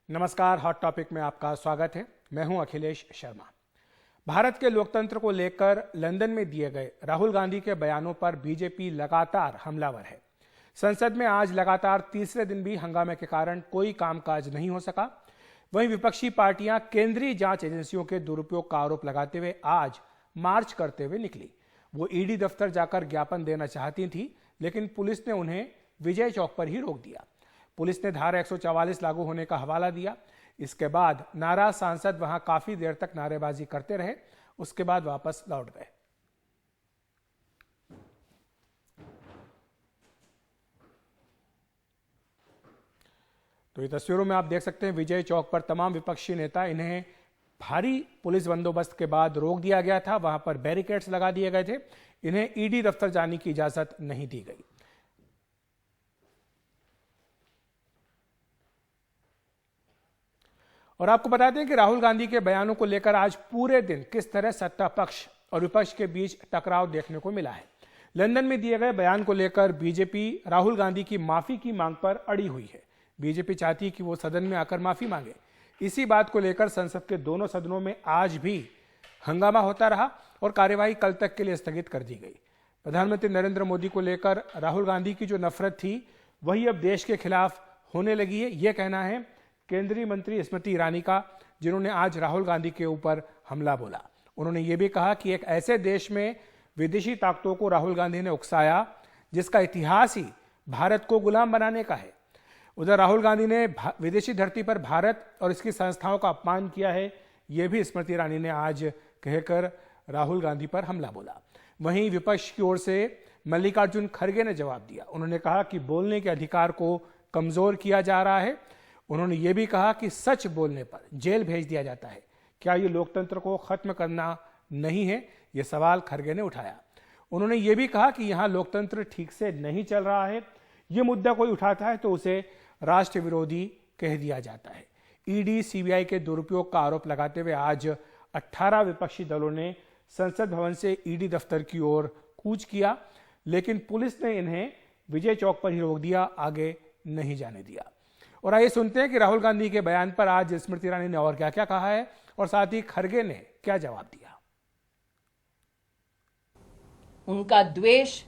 नमस्कार, hot topic में आपका स्वागत है। मैं हूं अखिलेश शर्मा। भारत के लोकतंत्र को लेकर लंदन में दिए गए राहुल गांधी के बयानों पर बीजेपी लगातार हमलावर है। संसद में आज लगातार तीसरे दिन भी हंगामे के कारण कोई कामकाज नहीं हो सका। वहीं विपक्षी पार्टियां केंद्रीय जांच एजेंसियों के दुरुपयोग का आरोप लगाते हुए आज मार्च करते हुए निकली। वो ईडी दफ्तर जाकर ज्ञापन देना चाहती थी, लेकिन पुलिस ने उन्हें विजय चौक पर ही रोक दिया। पुलिस ने धारा 144 लागू होने का हवाला दिया। इसके बाद नाराज सांसद वहां काफी देर तक नारेबाजी करते रहे। उसके बाद वापस लौट गए। तो ये तस्वीरों में आप देख सकते हैं विजय चौक पर तमाम विपक्षी नेता, इन्हें भारी पुलिस बंदोबस्त के बाद रोक दिया गया था। वहां पर बैरिकेड्स लगा दिए गए थे। इन्हें ईडी दफ्तर जाने की इजाजत नहीं दी गई। और आपको बता दें कि राहुल गांधी के बयानों को लेकर आज पूरे दिन किस तरह सत्ता पक्ष और विपक्ष के बीच टकराव देखने को मिला है। लंदन में दिए गए बयान को लेकर बीजेपी राहुल गांधी की माफी की मांग पर अड़ी हुई है। बीजेपी चाहती है कि वो सदन में आकर माफी मांगे। इसी बात को लेकर संसद के दोनों सदनों में आज भी हंगामा होता रहा और कार्यवाही कल तक के लिए स्थगित कर दी गई। प्रधानमंत्री नरेंद्र मोदी को लेकर राहुल गांधी की जो नफरत थी वही अब देश के खिलाफ होने लगी है, यह कहना है केंद्रीय मंत्री स्मृति ईरानी का, जिन्होंने आज राहुल गांधी के ऊपर हमला बोला। उन्होंने ये भी कहा कि एक ऐसे देश में विदेशी ताकतों को राहुल गांधी ने उकसाया जिसका इतिहास ही भारत को गुलाम बनाने का है। उधर राहुल गांधी ने विदेशी धरती पर भारत और इसकी संस्थाओं का अपमान किया है, यह भी स्मृति ईरानी ने आज कहकर राहुल गांधी पर हमला बोला। वहीं विपक्ष की ओर से मल्लिकार्जुन खड़गे ने जवाब दिया। उन्होंने कहा कि बोलने के अधिकार को कमजोर किया जा रहा है। उन्होंने ये भी कहा कि सच बोलने पर जेल भेज दिया जाता है। क्या ये लोकतंत्र को खत्म करना नहीं है? ये सवाल खड़गे ने उठाया। उन्होंने ये भी कहा कि यहां लोकतंत्र ठीक से नहीं चल रहा है। ये मुद्दा कोई उठाता है तो उसे राष्ट्र विरोधी कह दिया जाता है। ईडी सीबीआई के दुरुपयोग का आरोप लगाते हुए आज 18 विपक्षी दलों ने संसद भवन से ईडी दफ्तर की ओर कूच किया, लेकिन पुलिस ने इन्हें विजय चौक पर ही रोक दिया, आगे नहीं जाने दिया। और आइए सुनते हैं कि राहुल गांधी के बयान पर आज स्मृति ईरानी ने और क्या क्या कहा है और साथ ही खड़गे ने क्या जवाब दिया। उनका द्वेष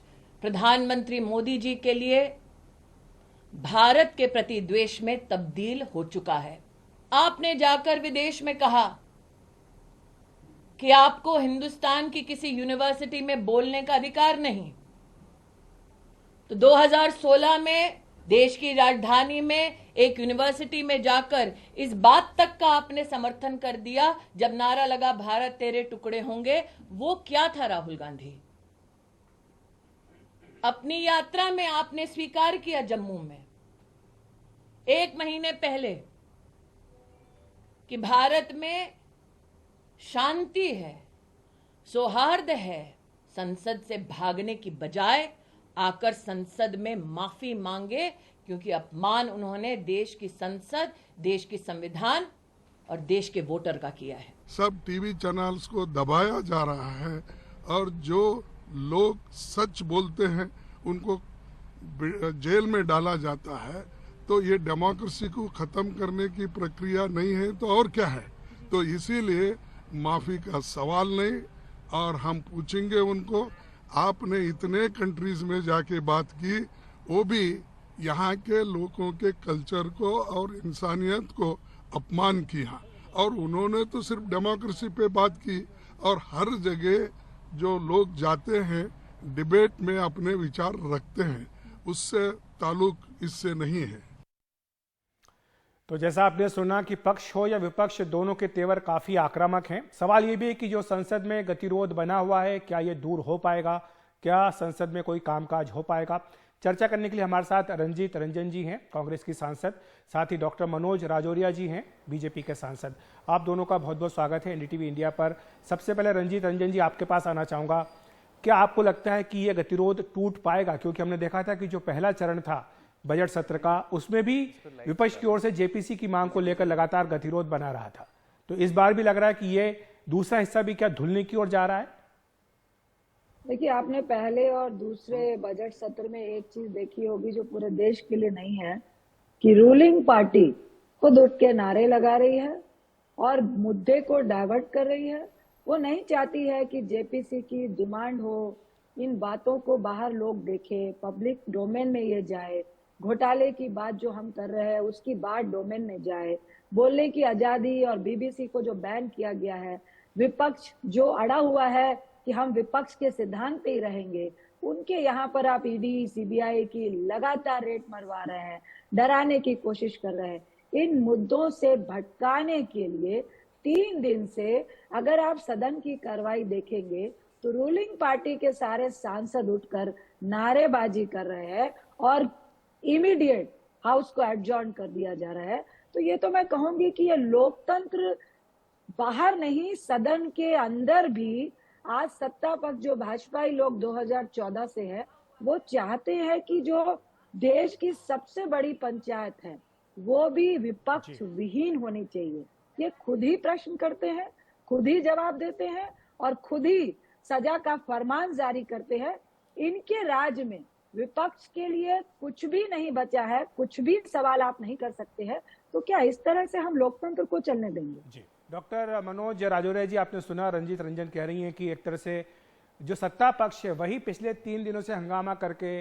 प्रधानमंत्री मोदी जी के लिए भारत के प्रति द्वेष में तब्दील हो चुका है। आपने जाकर विदेश में कहा कि आपको हिंदुस्तान की किसी यूनिवर्सिटी में बोलने का अधिकार नहीं, तो 2016 में देश की राजधानी में एक यूनिवर्सिटी में जाकर इस बात तक का आपने समर्थन कर दिया जब नारा लगा भारत तेरे टुकड़े होंगे। वो क्या था राहुल गांधी? अपनी यात्रा में आपने स्वीकार किया जम्मू में 1 महीने पहले कि भारत में शांति है, सौहार्द है। संसद से भागने की बजाय आकर संसद में माफी मांगे, क्योंकि अपमान उन्होंने देश की संसद, देश की संविधान और देश के वोटर का किया है। सब टीवी चैनल्स को दबाया जा रहा है और जो लोग सच बोलते हैं उनको जेल में डाला जाता है। तो ये डेमोक्रेसी को खत्म करने की प्रक्रिया नहीं है तो और क्या है? तो इसीलिए माफी का सवाल नहीं। और हम पूछेंगे उनको, आपने इतने कंट्रीज में जाके बात की, वो भी यहाँ के लोगों के कल्चर को और इंसानियत को अपमान किया, और उन्होंने तो सिर्फ डेमोक्रेसी पे बात की। और हर जगह जो लोग जाते हैं डिबेट में अपने विचार रखते हैं, उससे ताल्लुक इससे नहीं है। तो जैसा आपने सुना कि पक्ष हो या विपक्ष, दोनों के तेवर काफी आक्रामक हैं। सवाल ये भी है कि जो संसद में गतिरोध बना हुआ है, क्या ये दूर हो पाएगा? क्या संसद में कोई कामकाज हो पाएगा? चर्चा करने के लिए हमारे साथ रंजीत रंजन जी हैं, कांग्रेस की सांसद, साथ ही डॉक्टर मनोज राजौरिया जी हैं, बीजेपी के सांसद। आप दोनों का बहुत बहुत स्वागत है एनडीटीवी इंडिया पर। सबसे पहले रंजीत रंजन जी, आपके पास आना चाहूंगा। क्या आपको लगता है कि यह गतिरोध टूट पाएगा? क्योंकि हमने देखा था कि जो पहला चरण था बजट सत्र का, उसमें भी विपक्ष की ओर से जेपीसी की मांग को लेकर लगातार गतिरोध बना रहा था। तो इस बार भी लग रहा है कि ये दूसरा हिस्सा भी क्या धुलने की ओर जा रहा है? देखिए, आपने पहले और दूसरे बजट सत्र में एक चीज देखी होगी जो पूरे देश के लिए नहीं है, कि रूलिंग पार्टी खुद उठ के नारे लगा रही है और मुद्दे को डाइवर्ट कर रही है। वो नहीं चाहती है कि जेपीसी की डिमांड हो, इन बातों को बाहर लोग देखें, पब्लिक डोमेन में ये जाए, घोटाले की बात जो हम कर रहे हैं उसकी बात डोमेन में जाए, बोलने की आजादी और बीबीसी को जो बैन किया गया है, विपक्ष जो अड़ा हुआ है कि हम विपक्ष के सिद्धांत पे ही रहेंगे, उनके यहाँ पर आप ईडी सीबीआई की लगातार रेड मरवा रहे हैं, डराने की कोशिश कर रहे हैं। इन मुद्दों से भटकाने के लिए 3 दिन से अगर आप सदन की कार्रवाई देखेंगे तो रूलिंग पार्टी के सारे सांसद उठकर नारेबाजी कर रहे हैं और इमीडिएट हाउस को एडजॉर्न कर दिया जा रहा है। तो ये तो मैं कहूंगी कि ये लोकतंत्र बाहर नहीं, सदन के अंदर भी आज सत्ता पक्ष जो भाजपाई लोग 2014 से है, वो चाहते हैं कि जो देश की सबसे बड़ी पंचायत है वो भी विपक्ष विहीन होनी चाहिए। ये खुद ही प्रश्न करते हैं, खुद ही जवाब देते हैं और खुद ही सजा का फरमान जारी करते हैं। इनके राज में विपक्ष के लिए कुछ भी नहीं बचा है, कुछ भी सवाल आप नहीं कर सकते हैं। तो क्या इस तरह से हम लोकतंत्र को चलने देंगे? जी, डॉक्टर मनोज राजौरे जी, आपने सुना रंजीत रंजन कह रही हैं कि एक तरह से जो सत्ता पक्ष है वही पिछले 3 दिनों से हंगामा करके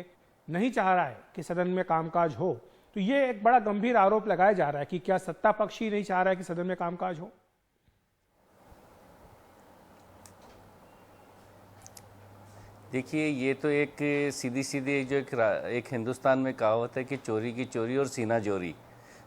नहीं चाह रहा है कि सदन में कामकाज हो। तो ये एक बड़ा गंभीर आरोप लगाया जा रहा है कि क्या सत्ता पक्ष ही नहीं चाह रहा है कि सदन में कामकाज हो? देखिए, ये तो एक सीधी सीधी जो एक हिंदुस्तान में कहावत है कि चोरी की चोरी और सीना जोरी।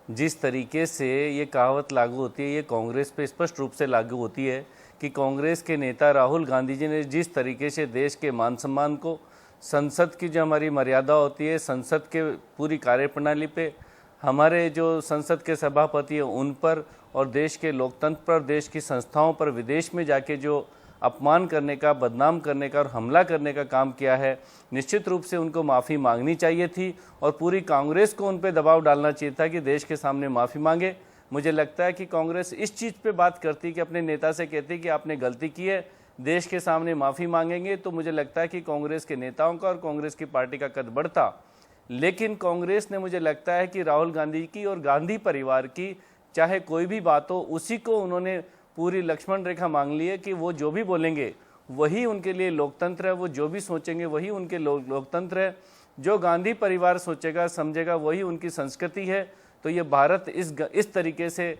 जिस तरीके से ये कहावत लागू होती है, ये कांग्रेस पे स्पष्ट रूप से लागू होती है कि कांग्रेस के नेता राहुल गांधी जी ने जिस तरीके से देश के मान सम्मान को, संसद की जो हमारी मर्यादा होती है, संसद के पूरी कार्यप्रणाली पे, हमारे जो संसद के सभापति हैं उन पर और देश के लोकतंत्र पर, देश की संस्थाओं पर विदेश में जाके जो अपमान करने का, बदनाम करने का और हमला करने का काम किया है, निश्चित रूप से उनको माफ़ी मांगनी चाहिए थी और पूरी कांग्रेस को उन पर दबाव डालना चाहिए था कि देश के सामने माफ़ी मांगे। मुझे लगता है कि कांग्रेस इस चीज़ पे बात करती कि अपने नेता से कहती कि आपने गलती की है, देश के सामने माफ़ी मांगेंगे, तो मुझे लगता है कि कांग्रेस के नेताओं का और कांग्रेस की पार्टी का कद बढ़ता। लेकिन कांग्रेस ने, मुझे लगता है कि राहुल गांधी की और गांधी परिवार की चाहे कोई भी बात हो, उसी को उन्होंने पूरी लक्ष्मण रेखा मांग ली है कि वो जो भी बोलेंगे वही उनके लिए लोकतंत्र है, वो जो भी सोचेंगे वही उनके लोकतंत्र है, जो गांधी परिवार सोचेगा समझेगा वही उनकी संस्कृति है। तो ये भारत इस तरीके से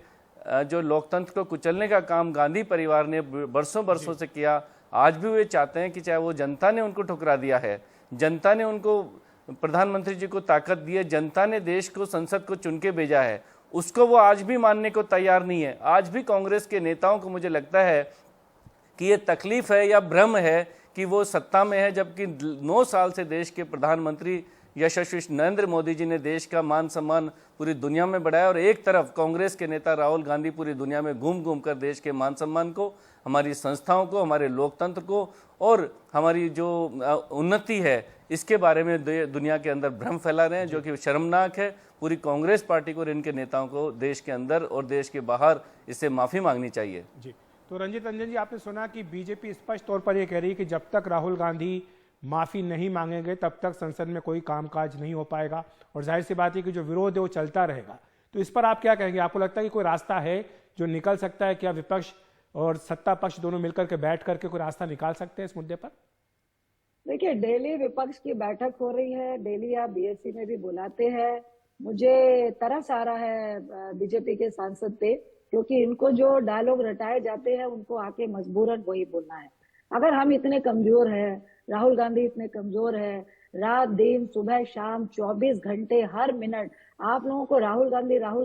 जो लोकतंत्र को कुचलने का काम गांधी परिवार ने बरसों से किया, आज भी वे चाहते हैं कि चाहे वो जनता ने उनको ठुकरा दिया है, जनता ने उनको, प्रधानमंत्री जी को ताकत दी है, जनता ने देश को, संसद को चुन के भेजा है, उसको वो आज भी मानने को तैयार नहीं है। आज भी कांग्रेस के नेताओं को मुझे लगता है कि ये तकलीफ है या भ्रम है कि वो सत्ता में है, जबकि 9 साल से देश के प्रधानमंत्री यशस्वी नरेंद्र मोदी जी ने देश का मान सम्मान पूरी दुनिया में बढ़ाया और एक तरफ कांग्रेस के नेता राहुल गांधी पूरी दुनिया में घूम घूम कर देश के मान सम्मान को, हमारी संस्थाओं को, हमारे लोकतंत्र को और हमारी जो उन्नति है इसके बारे में दुनिया के अंदर भ्रम फैला रहे हैं, जो कि शर्मनाक है। पूरी कांग्रेस पार्टी को और इनके नेताओं को देश के अंदर और देश के बाहर इससे माफ़ी मांगनी चाहिए। जी, तो रंजीत रंजन जी, आपने सुना कि बीजेपी स्पष्ट तौर पर यह कह रही है कि जब तक राहुल गांधी माफ़ी नहीं मांगेंगे तब तक संसद में कोई कामकाज नहीं हो पाएगा और जाहिर सी बात है कि जो विरोध है वो चलता रहेगा। तो इस पर आप क्या कहेंगे? आपको लगता है कि कोई रास्ता है जो निकल सकता है? क्या विपक्ष और सत्ता पक्ष दोनों मिलकर के बैठ करके कोई रास्ता निकाल सकते हैं इस मुद्दे पर? देखिए, डेली विपक्ष की बैठक हो रही है, डेली आप बीएससी में भी बुलाते हैं। मुझे तरस आ रहा है बीजेपी के सांसद पे, क्योंकि इनको जो डायलॉग रटाए जाते हैं उनको आके मजबूरन वही बोलना है। अगर हम इतने कमजोर हैं, राहुल गांधी इतने कमजोर है, रात दिन सुबह शाम 24 घंटे हर मिनट आप लोगों को राहुल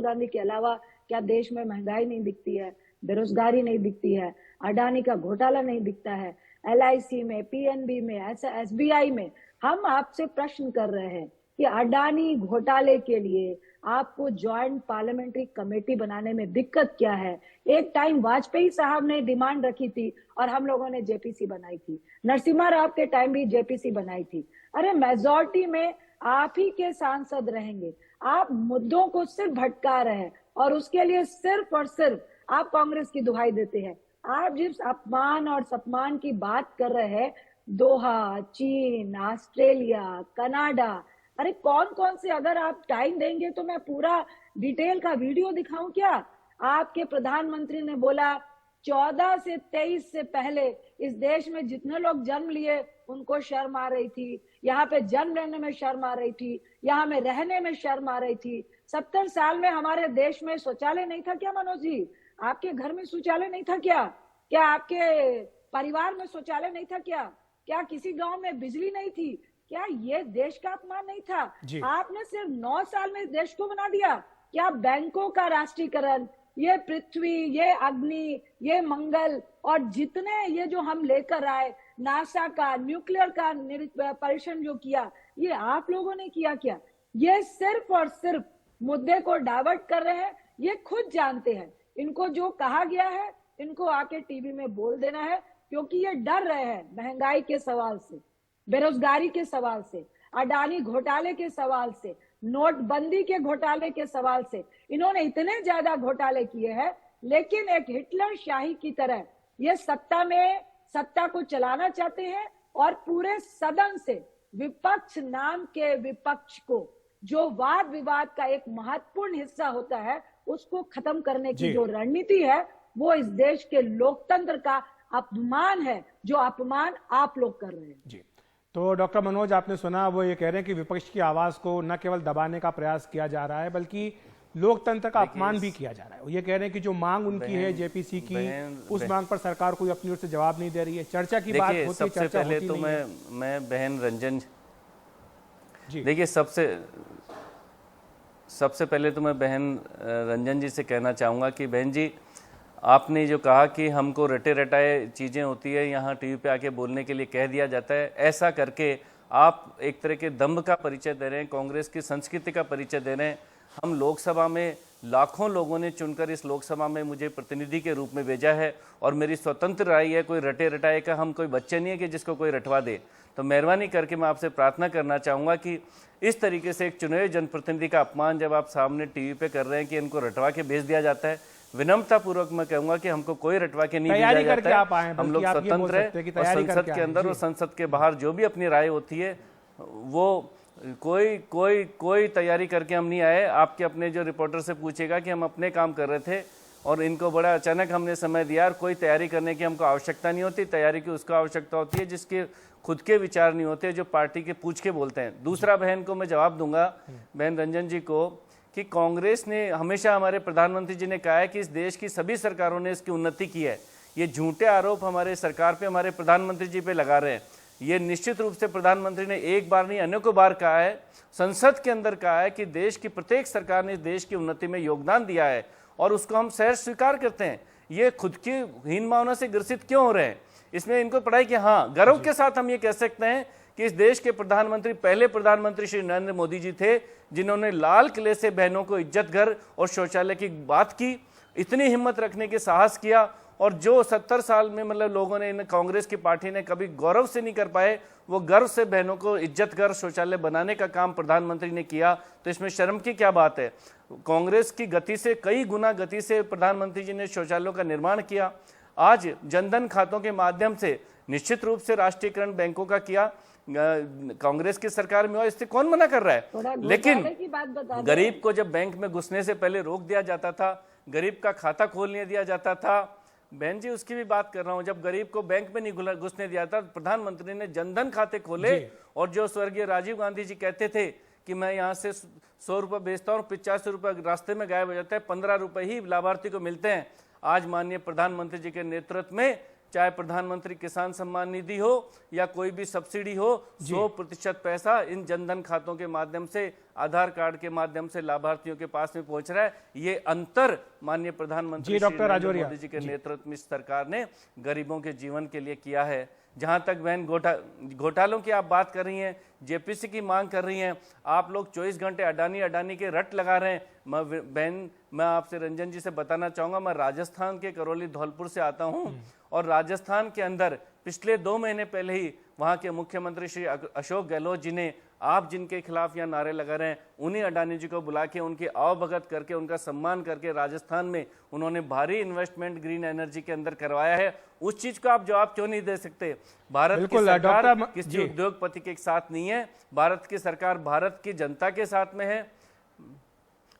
गांधी के अलावा क्या देश में महंगाई नहीं दिखती है, बेरोजगारी नहीं दिखती है, अडानी का घोटाला नहीं दिखता है, LIC में, PNB में, ऐसा SBI में? हम आपसे प्रश्न कर रहे हैं कि अडानी घोटाले के लिए आपको ज्वाइंट पार्लियामेंट्री कमेटी बनाने में दिक्कत क्या है? एक टाइम वाजपेयी साहब ने डिमांड रखी थी और हम लोगों ने JPC बनाई थी, नरसिम्हा राव के टाइम भी JPC बनाई थी। अरे मेजॉरिटी में आप ही के सांसद रहेंगे, आप मुद्दों को सिर्फ भटका रहे हैं और उसके लिए सिर्फ और सिर्फ आप कांग्रेस की दुहाई देते हैं। आप जिस अपमान और सम्मान की बात कर रहे हैं, दोहा, चीन, ऑस्ट्रेलिया, कनाडा, अरे कौन कौन से, अगर आप टाइम देंगे तो मैं पूरा डिटेल का वीडियो दिखाऊं क्या? आपके प्रधानमंत्री ने बोला 14 से 23 से पहले इस देश में जितने लोग जन्म लिए उनको शर्म आ रही थी, यहाँ पे जन्म लेने में शर्म आ रही थी, यहाँ में रहने में शर्म आ रही थी। 70 साल में हमारे देश में शौचालय नहीं था क्या मनोज जी? आपके घर में शौचालय नहीं था क्या? क्या आपके परिवार में शौचालय नहीं था क्या? क्या किसी गांव में बिजली नहीं थी क्या? ये देश का अपमान नहीं था? आपने सिर्फ 9 साल में देश को बना दिया क्या? बैंकों का राष्ट्रीयकरण, ये पृथ्वी, ये अग्नि, ये मंगल और जितने ये जो हम लेकर आए, नासा का, न्यूक्लियर का परीक्षण जो किया, ये आप लोगों ने किया क्या? ये सिर्फ और सिर्फ मुद्दे को डाइवर्ट कर रहे हैं। ये खुद जानते हैं इनको जो कहा गया है इनको आके टीवी में बोल देना है, क्योंकि ये डर रहे हैं महंगाई के सवाल से, बेरोजगारी के सवाल से, अडानी घोटाले के सवाल से, नोटबंदी के घोटाले के सवाल से। इन्होंने इतने ज्यादा घोटाले किए हैं, लेकिन एक हिटलर शाही की तरह ये सत्ता को चलाना चाहते हैं और पूरे सदन से विपक्ष नाम के विपक्ष को, जो वाद विवाद का एक महत्वपूर्ण हिस्सा होता है, उसको खत्म करने की जो रणनीति है, वो इस देश के लोकतंत्र का अपमान है, जो अपमान आप लोग कर रहे हैं। जी, तो डॉक्टर मनोज, आपने सुना, वो ये कह रहे हैं कि विपक्ष की आवाज को न केवल दबाने का प्रयास किया जा रहा है बल्कि लोकतंत्र का अपमान भी किया जा रहा है। ये कह रहे हैं कि जो मांग उनकी है जेपीसी की, उस मांग पर सरकार कोई अपनी ओर से जवाब नहीं दे रही है। चर्चा की बात होती है, सबसे पहले तो मैं बहन रंजन जी, देखिए सबसे पहले तो मैं बहन रंजन जी से कहना चाहूँगा कि बहन जी, आपने जो कहा कि हमको रटे रटाए चीज़ें होती है, यहाँ टीवी पे आके बोलने के लिए कह दिया जाता है, ऐसा करके आप एक तरह के दम्भ का परिचय दे रहे हैं, कांग्रेस की संस्कृति का परिचय दे रहे हैं। हम लोकसभा में लाखों लोगों ने चुनकर इस लोकसभा में मुझे प्रतिनिधि के रूप में भेजा है और मेरी स्वतंत्र राय है, कोई रटे रटाए का हम कोई बच्चे नहीं है कि जिसको कोई रटवा दे। तो मेहरबानी करके मैं आपसे प्रार्थना करना चाहूँगा कि इस तरीके से एक चुने हुए जनप्रतिनिधि का अपमान जब आप सामने टीवी पे कर रहे हैं कि इनको रटवा के भेज दिया जाता है, विनम्रता पूर्वक मैं कहूंगा कि हमको कोई रटवा के नहीं भेजा जाता है। हम लोग स्वतंत्र है और संसद के अंदर और संसद के बाहर जो भी अपनी राय होती है वो कोई तैयारी करके हम नहीं आए। आपके अपने जो रिपोर्टर से पूछेगा कि हम अपने काम कर रहे थे और इनको बड़ा अचानक हमने समय दिया, और कोई तैयारी करने की हमको आवश्यकता नहीं होती। तैयारी की उसको आवश्यकता होती है जिसके खुद के विचार नहीं होते, जो पार्टी के पूछ के बोलते हैं। दूसरा बहन को मैं जवाब दूंगा, बहन रंजन जी को, कि कांग्रेस ने हमेशा, हमारे प्रधानमंत्री जी ने कहा है कि इस देश की सभी सरकारों ने इसकी उन्नति की है। ये झूठे आरोप हमारे सरकार पे, हमारे प्रधानमंत्री जी पे लगा रहे हैं। ये निश्चित रूप से प्रधानमंत्री ने एक बार नहीं अनेकों बार कहा है, संसद के अंदर कहा है कि देश की प्रत्येक सरकार ने इस देश की उन्नति में योगदान दिया है और उसको हम सहर्ष स्वीकार करते हैं। ये खुद की हीन भावना से ग्रसित क्यों हो रहे हैं? इसमें इनको पता है कि हाँ, गर्व के साथ हम ये कह सकते हैं कि इस देश के प्रधानमंत्री पहले प्रधानमंत्री श्री नरेंद्र मोदी जी थे जिन्होंने लाल किले से बहनों को इज्जत घर और शौचालय की बात की, इतनी हिम्मत रखने के साहस किया। और जो 70 साल में मतलब लोगों ने, इन कांग्रेस की पार्टी ने कभी गौरव से नहीं कर पाए, वो गर्व से बहनों को इज्जत घर शौचालय बनाने का काम प्रधानमंत्री ने किया। तो इसमें शर्म की क्या बात है? कांग्रेस की गति से कई गुना गति से प्रधानमंत्री जी ने शौचालयों का निर्माण किया। आज जनधन खातों के माध्यम से निश्चित रूप से राष्ट्रीयकरण बैंकों का किया, कांग्रेस की सरकार में हुआ, इससे कौन मना कर रहा है? लेकिन गरीब को जब बैंक में घुसने से पहले रोक दिया जाता था, गरीब का खाता खोलने दिया जाता था, बहन जी उसकी भी बात कर रहा हूं, जब गरीब को बैंक में नहीं घुसने दिया था, प्रधानमंत्री ने जनधन खाते खोले। और जो स्वर्गीय राजीव गांधी जी कहते थे कि मैं यहाँ से 100 रुपये भेजता हूँ, 85 रुपये रास्ते में गायब हो जाता है, 15 रुपये ही लाभार्थी को मिलते हैं। आज माननीय प्रधानमंत्री जी के नेतृत्व में, चाहे प्रधानमंत्री किसान सम्मान निधि हो या कोई भी सब्सिडी हो, 100% पैसा इन जनधन खातों के माध्यम से, आधार कार्ड के माध्यम से लाभार्थियों के पास में पहुंच रहा है। ये अंतर माननीय प्रधानमंत्री डॉक्टर मोदी जी के नेतृत्व में सरकार ने गरीबों के जीवन के लिए किया है। जहां तक बहन घोटालों की आप बात कर रही हैं, जेपीसी की मांग कर रही हैं, आप लोग 24 घंटे अडानी के रट लगा रहे हैं। मैं आपसे रंजन जी से बताना चाहूंगा, मैं राजस्थान के करौली धौलपुर से आता हूं और राजस्थान के अंदर पिछले 2 महीने पहले ही वहां के मुख्यमंत्री श्री अशोक गहलोत जी ने, आप जिनके खिलाफ यहाँ नारे लगा रहे हैं, उन्हीं अडानी जी को बुला के उनकी आवभगत करके, उनका सम्मान करके राजस्थान में उन्होंने भारी इन्वेस्टमेंट ग्रीन एनर्जी के अंदर करवाया है। उस चीज को आप जवाब क्यों नहीं दे सकते? भारत की सरकार किसी उद्योगपति के साथ नहीं है, भारत की सरकार भारत की जनता के साथ में है।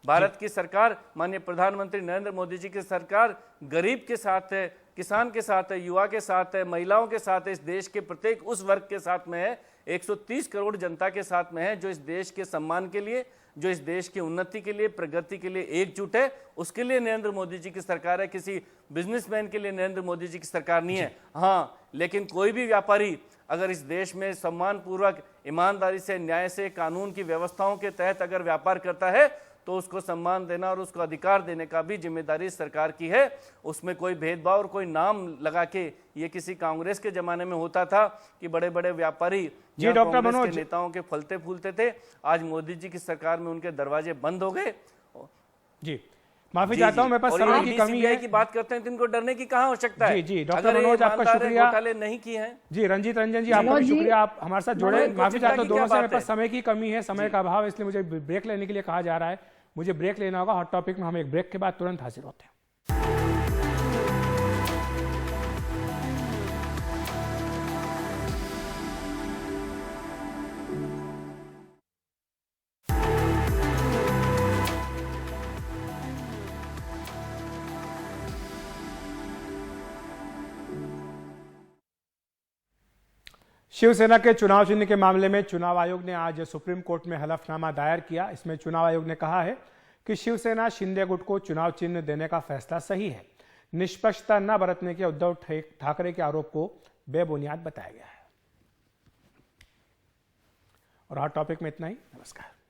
भारत की सरकार, माननीय प्रधानमंत्री नरेंद्र मोदी जी की सरकार गरीब के साथ है, किसान के साथ है, युवा के साथ है, महिलाओं के साथ है, इस देश के प्रत्येक उस वर्ग के साथ में है, 130 करोड़ जनता के साथ में है, जो इस देश के सम्मान के लिए, जो इस देश की उन्नति के लिए, प्रगति के लिए एकजुट है। उसके लिए नरेंद्र मोदी जी की सरकार है, किसी बिजनेसमैन के लिए नरेंद्र मोदी जी की सरकार नहीं है। हाँ, लेकिन कोई भी व्यापारी अगर इस देश में सम्मानपूर्वक, ईमानदारी से, न्याय से, कानून की व्यवस्थाओं के तहत अगर व्यापार करता है तो उसको सम्मान देना और उसको अधिकार देने का भी जिम्मेदारी सरकार की है। उसमें कोई भेदभाव और कोई नाम लगा के, ये किसी कांग्रेस के जमाने में होता था कि बड़े बड़े व्यापारी जी डॉक्टर मनोज के नेताओं के फलते फूलते थे, आज मोदी जी की सरकार में उनके दरवाजे बंद हो गए। जी माफी चाहता हूं, मेरे पास समय की कमी है। की बात करते हैं तो इनको डरने की कहां आवश्यकता है? जी डॉक्टर मनोज, आपका शुक्रिया। घोटाले नहीं किए हैं। जी रंजीत रंजन जी, आपका भी शुक्रिया, आप हमारे साथ जुड़े। माफी चाहता हूं दोनों से, मेरे पास समय की कमी है, समय का अभाव, इसलिए मुझे ब्रेक लेने के लिए कहा जा रहा है। मुझे ब्रेक लेना होगा। हॉट टॉपिक में हम एक ब्रेक के बाद तुरंत हाजिर होते हैं। शिवसेना के चुनाव चिन्ह के मामले में चुनाव आयोग ने आज सुप्रीम कोर्ट में हलफनामा दायर किया। इसमें चुनाव आयोग ने कहा है कि शिवसेना शिंदे गुट को चुनाव चिन्ह देने का फैसला सही है। निष्पक्षता न बरतने के उद्धव ठाकरे के आरोप को बेबुनियाद बताया गया है। और हॉट टॉपिक में इतना ही। नमस्कार।